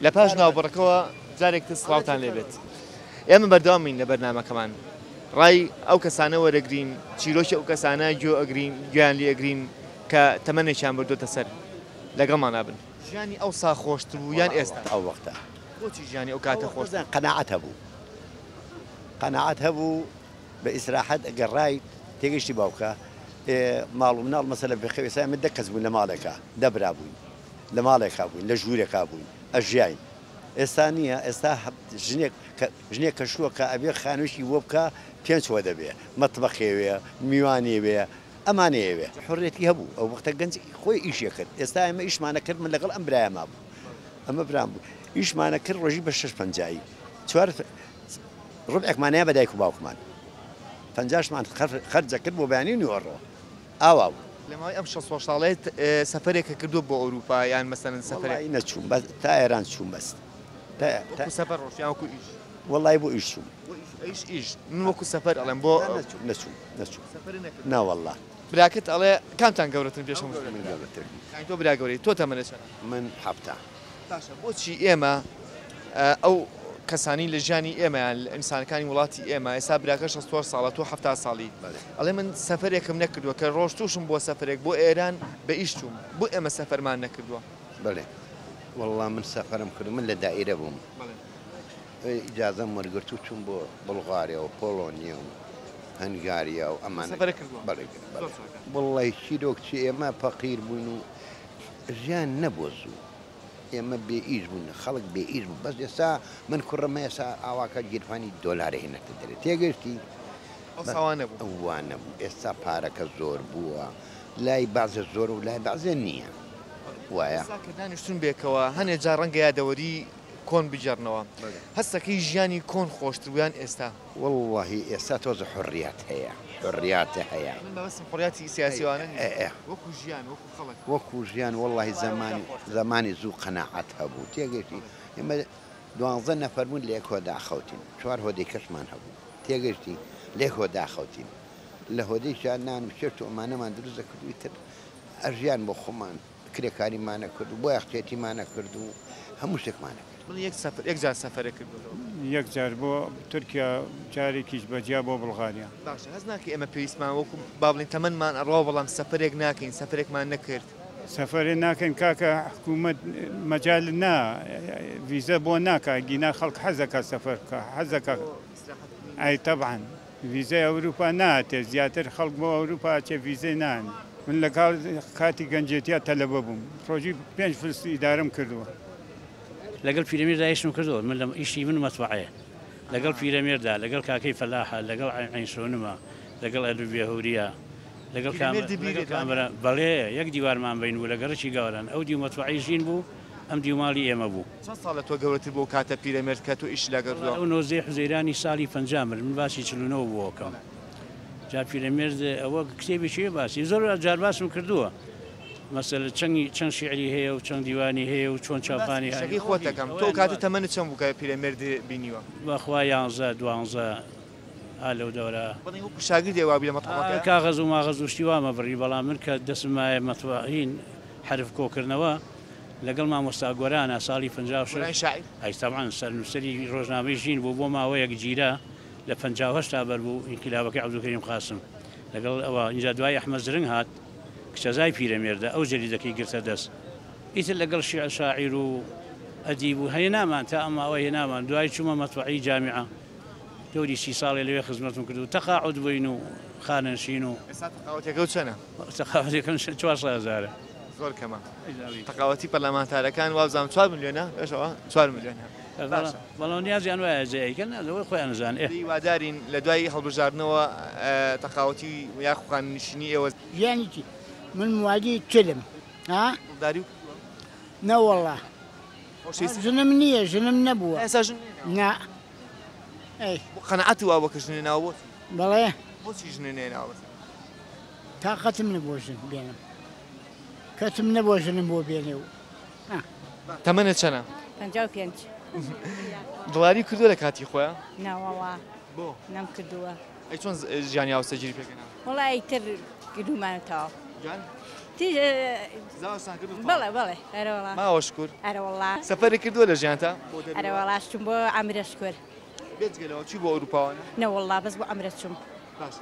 لە پاش ناوبڕەکەەوە جارێکتر سڵاوتان لێبێت. ئێمە بەردەوامین لە بەرنامەکەمان. ڕای ئەو کەسانە وەرەگرین، چیرۆشی ئەو کەسانە گوێ ئەگرین، گویان لێ ئەگرین کە تەمەنێکیان بردوتە سەر لەگەڵمان نابن. ژیانی ئەو سا خۆشتر بوو یان ئێستا؟ ئەو وەختە. بۆچی ژیانی ئەو کاتە خۆش؟ قەناعەت هەبوو. قەناعەت هەبوو بە ئیسراحەت ئەگەر ڕای تێگەشتی باوکە ماڵ و مناڵ مەسەلە بخەوێ ئێستا ئێمە دەکەس بووین لە ماڵێکە، دەبرا بووین، لە ماڵێکا بووین، لە ژوورێکا بووین، ئەژیاین. ئێستا نییە، ئێستا ژنێک کە شووە کە ئەبێ خانوویشی وە بکە پێنج وە دەبێ، مەتبەخێوێ، میوانێوێ، ئەمانەیەوێ. حڕێتی هەبوو ئەو وەختە گەنج خۆی ئیشێ کرد. ئێستا ئێمە ئیشمانە کرد من لەگەڵ ئەم برایەما بوو. ئەمە برام بوو. ئیشمانە کرد ڕۆژی بە 650 چوار ڕبعێکمانەیە بە دایک و باوکمان. 50مان خەرجە کرد بۆ بەیانی نیوەڕۆ. ئاوا بوو. لەماوەی ئەم 6 ساڵێت سەفەرێکە کردووە بۆ ئەوروپا یان مەسەلەن سەفەرێک نەچووم تا ئێران چووم بەست. سەفەر ڕۆژیان وەکو ئیش. وەڵای بۆ ئیش چووم. ئیش من وەکو سەفەر ئەڵێم بۆ نەچووم. ناوەڵڵا. براکەت ئەڵێ کامتان گەورەترن پێشەم تۆ برا گەورەی تۆ تەمەنە چەندە؟ من هەفتە. باشە بۆچی ئێمە ئەو کەسانی لە ژیانی ئێمەیان لە ئینسانەکانی وڵاتی ئێمە ئێستا براکە 64 ساڵە تۆ 70 ساڵی ئەڵێ من سەفەرێکم نەکردووە کە ڕۆژ تووشم بۆ سەفرێک بۆ ئێران بە ئیش چووم بۆ ئێمە سەفەرمان نەکردووە. بڵێ وەڵڵا من سەفەرم کرد من لە دائیرە بووم. ئیجازەم وەرگرت و چووم بۆ بڵغاریا و پۆڵۆنیا و هەنگاریا و ئەمانە وەڵڵای چیرۆکچی ئێمە فەقیر بووین و ژیان نەبووە زوو. ئێمە بێ ئیش بوون خەڵک بێ ئیش بوو بەس ئێستا من کوڕەمە ئێستا ئاواکە گیرفانی دۆلارە هێنەکە دەرێت تێگەشتی ئەوانە بوو ئێستا پارەکە زۆر بووە لای بازە زۆر و لای بازە نییە وایە کە دانیشتون بێکەوە هەنێک جار ڕەنگە یادەوەری کۆن بجارنەوە هەستەکەی ژیانی کۆن خۆشتر بوویان ئێستا؟ وەڵڵاهی ئێستا تۆزە حڕیات هەیە حڕیاتە هەیە حڕیاتی سیاسیوانە وەکو ژیان وەکو خەڵک وەکو ژیان وەڵڵاهی زمانی زوو قەناعەت هەبوو تێگەشتی ئێمە 12 نەفەر بوون لێک هۆ داخەوتین 4 هۆدەی کەسمان هەبوو تێگەشتی لێک هۆ داخەوتین لە هۆدەی شان نان بچێت و ئەمانەمان دروست دەکردووی تر ئەژیان بۆ خۆمان کرێکاریمانە کرد و بۆ یاختێتیمانە کرد و هەموو شتێکمانە یەک جار سەفەرە کرد یەک جار بۆ تورکیا جارێکیش بەجیا بۆ بڵغاریا باشە هەز ناکە ئێمە پێویستمان وەکو با بڵین تەمەنمان ئەڕوا بەڵام سەفەرێک ناکەین سەفەرێکمان نەکرد سەفەرێ ناکەین کاکە حکوومەت مەجال نا ڤیزە بۆ ناکە گینا خەڵک حەزەکە سەفەرکە حەزەکە ئای تەبعاً ڤیزای ئەوروپا ناتێ زیاتر خەڵک بۆ ئەوروپا چێ ڤیزەی نان من لە کاتی گەنجێتیا تەلەبە بووم ڕۆژی 5 فلس ئیدارەم کردووە لەگەڵ پیرەمێردا ئیشم کردەوە من لە ئیشی من مەتبەعەیە لەگەڵ پیرەمێردا لەگەڵ کاکەی فەلاحە لەگەڵ عینشۆنمە لەگەڵ ئەلوبیە هەوریا لەگەڵ کامەرە بەڵێ یەک دیوارمان بین بوو لە گەڕەکی گەوران ئەو دی مەتبەعەی ژین بوو ئەم دیوماڵی ئێمە بوو چەند ساڵە تۆ گەورەتر بۆ کاتە پیرەمێرد کە تۆ ئیش لەگەڕدەوە ئەو نۆزەی حوزەیرانی ساڵی 50 من باسی 49 بووەکەم جا پیرەمێرد ئەوە کتێبی چێ باسی زۆر جار باسم کردووە مەسەلە چەند شیعری هەیە و چەند دیوانی هەیە و چۆن چاپانی هەیە خۆت دەکەم تۆ کاتە تەمەنت چەند بوو کە پیرەمێرد بینیوە بەخوا 11 12 لەو دەورە شاگردی وا بێ مەتبەعەکە کاغەز و ماغەز و شتیوامە بڕی بەڵام من کە دەستم مایە مەتبەعین حرف کۆکردنەوە لەگەڵ مامۆستا گۆرانە ساڵی 56 ئەی تەبعاً سەرنووسەری ڕۆژنامەی ژین بوو بۆ ماوەیەک گیرە لە 58 تا بەربوو ئینقلابەکەی عەبدولکەریم قاسم لەگەڵ ئەوە اینجا دوای ئەحمەد زرنگ هات کچەزای پیرەمێردە ئەو جەریدەکەی گرتە دەست ئیتر لەگەڵ شاعیر و ئەدیب و هەینامان تا ئەماوە هێنامان دوای چوومە مەتبەعەی جامیعە دەوری 30 ساڵی لەوێ خزمەتم کرد و تەقاعود بووین و خانەنشین و تەقاوەتەکە چەنە؟ تەقاوەتەکەم 400,000 زۆر کەمە تەقاوەتی پەرلەمانتارەکان وابزانم 4 ملیۆنە بێژەوە 4 ملیۆنە بەڵام نیازیان وایە جەیەکەن لەوەی خۆیان نەزان هیوادارین لە دوای هەڵبژاردنەوە تەقاوەتی یاخو خاننشینی ئێوە ژیانێکی من موادی چلم ها داری و نەوەڵڵا ژنم نییە ژنم نەبووە ئێستا ژن نا قەنەعەتی وا بۆ کە ژنێ ناوە بۆ بەڵێ بۆچی ژنێ نێناوە تاقەتم نەبووە ژن بێنم کەتم نەبووە ژنم بۆ بێنێ و تەمەنت چەنە؟ 55 دڵاری کردووە لە کاتی خۆیان؟ ناوەوا بۆ نەم کردووە ئەی چۆن ژیانی هاوسەرگیری پێکەناوە؟ وەڵی تر کردومانەتەوە تيجي بەڵێ بەڵێ ئەرەوەڵا ماوە شکر ئەرەوەڵا سەفەری کردووە لە ژیانتە ئەرەوەڵا چوم بۆ ئەمرە شکر بێجگەلەوە چی بۆ ئەوروپاوانە نەوەڵا بەس بۆ ئەمرە چوم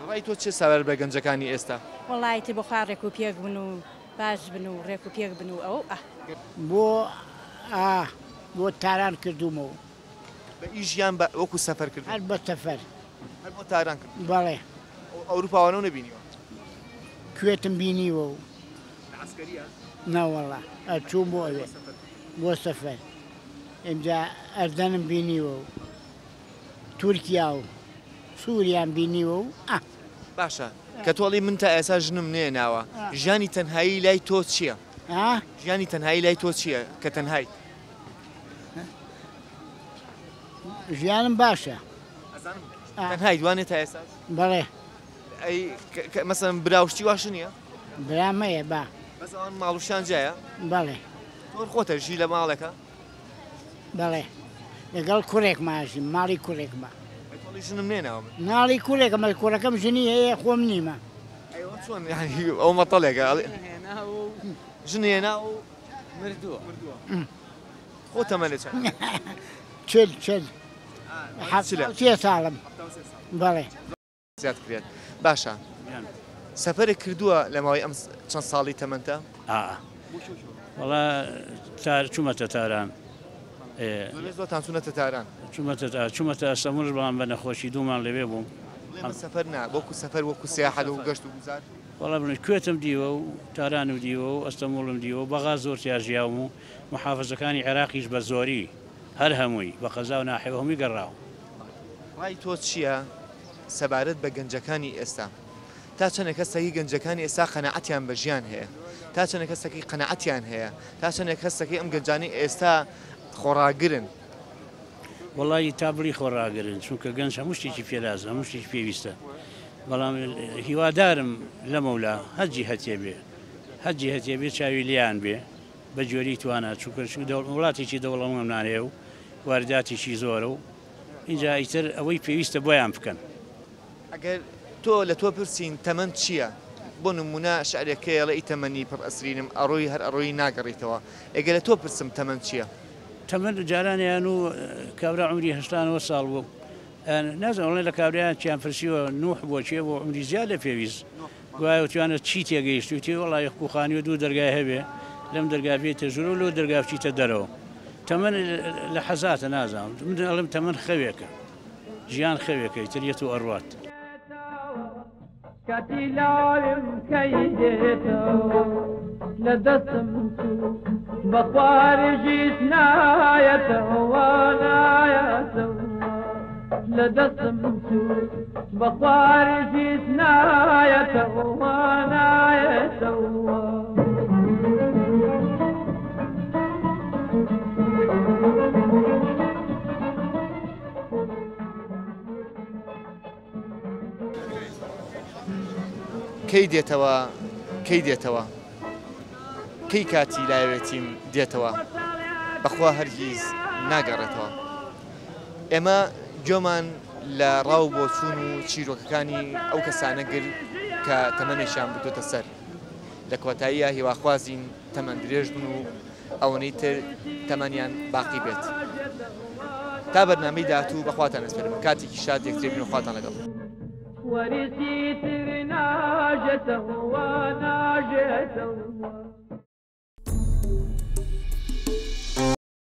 ڕای تۆ چه سەبەر بە گەنجەکانی ئێستا وەڵایەتی بۆ خوا ڕێک و پێک بن و باش بن و ڕێک و پێک بن و ئەو بۆ تاران کردومەوە بە ئیژیان وەکو سەفەر کرد هەر بە سەفەر هەر بۆ تاران کرد بەڵێ ئەوروپاوانە نەبینیوە کوێتم بینیوە و نەوەڵا ئەچووم بۆ ئەوێ بۆ سەفەر ئەمجا ئەردەنم بینیوە و تورکیا و سووریان بینیوە و باشە کە تۆڵی من تا ئێستا ژنم نێناوە ژیانی تەنهایی لای تۆ چییە؟ ژیانی تەنهایی لای تۆ چییە کە تەنهایت؟ ژیانم باشە تەنهای دوانێت تا ئێستا؟ بەڵێ مەسەن براوشتی واش نییە؟ برامەیە با بەس ئەوان ماڵوشیان جایە؟ بەڵێ تۆ خۆتە ژی لە ماڵەکە؟ بەڵێ لەگەڵ کوڕێک ماژیم ماڵی کوڕێکمە تۆڵی ژنم نێناوە من ناڵی کوڕێکەمە کوڕەکەم ژنی هەیە خۆم نیمە چۆن ئەو مەتەڵێکە ژن هێنا و مردووە خۆ تەمەنە چەند؟ چل سێ ساڵم بەڵێ زیاد کرێت باشە سەفەرێک کردووە لە ماوەی ئەم چەند ساڵی تەمەنتە؟ وەڵا چوومەتە تاران زۆرتان چوونەتە تاران چوومەتە ئەستەمبول بەڵام بە نەخۆشی دوومان لەوێ بووم سەفەر نا وەکو سەفەر وەکو سیاحەت و گەشت و گوزار وەڵا بن کوێتم دیوە و تارانم دیوە و ئەستەمبولم دیوە بەغا زۆر تیاژیاوم و محافزەکانی عێراقیش بە زۆری هەر هەمووی بە قەزا و ناحێوە هەمووی گەڕاوە ڕای تۆ چییە سەبارەت بە گەنجەکانی ئێستا تا چەندێک کەسێکی گەنجەکانی ئێستا قەنەعەتیان بە ژیان هەیە تا چەندێک کەسێکی قەنەعەتیان هەیە تا چەندێک کەسێکی ئەم گەنجانی ئێستا خۆڕاگرن وەڵی تابلی خۆڕاگرن چونکە گەنج هەموو شتێکی پێلازم هەموو شتێکی پێویستە بەڵام هیوادارم لە مەولا هەرجی هەتێ بێ چاوی لیان بێ بە جۆری توانە چونکە وڵاتێکی دەوڵەمەم نانێ و وارداتێکی زۆرە و اینجا ئیتر ئەوەی پێویستە بۆیان بکەن ئەگەر تۆ لە تۆ پرسین تەمەند چییە؟ بۆ نمونە شعرێکەیە لە ئیتەمەنی پڕ ئەسرینم ئەڕۆی هەر ئەڕۆی ناگەڕیتەوە ئەگەر لە تۆ پرسم تەمەند چییە؟ تەمەند جارانیان و کابرا عمری 89 ساڵ بوو نازانڵێ لە کابرایان چیان پرسیوە نوح بۆ چیە بۆ عمری زیاد لە پێویست گوایە توانێت چی تێگەیشت و تێ وڵی قوخانی و دوو دەرگای هەبێ لەم دەرگا بێتە ژوور و لۆ دەرگا بچیتە دەرەوە تەمەن لە حەزاتە نازانم من ئەڵم تەمەن خەوێکە ژیان خەوێکە تریێت و ئەڕوات کاتی لاوم کەیدێتەوە لە دەستم بە خوارژیت نایەتەوە لە دەستم بە خوارژیت نایەتەوە کەی دێتەوە کەی کاتی لایەوێتیم دێتەوە بەخوا هەرگیز ناگەڕێتەوە ئێمە گوێمان لە ڕاو بۆ چوون و چیرۆکەکانی ئەو کەسانە گر کە تەمەنێکیان بتۆتە سەر لە کۆتاییە هیواخوازین تەمەن درێژ بن و ئەوەی تر تەمەنیان باقی بێت تا بەرنامەی داهاتوو بەخواتان ئەسپێرم کاتێکی شاد یەکترێ بین و خواتان لەگەڵ ورثي ناجته وناجته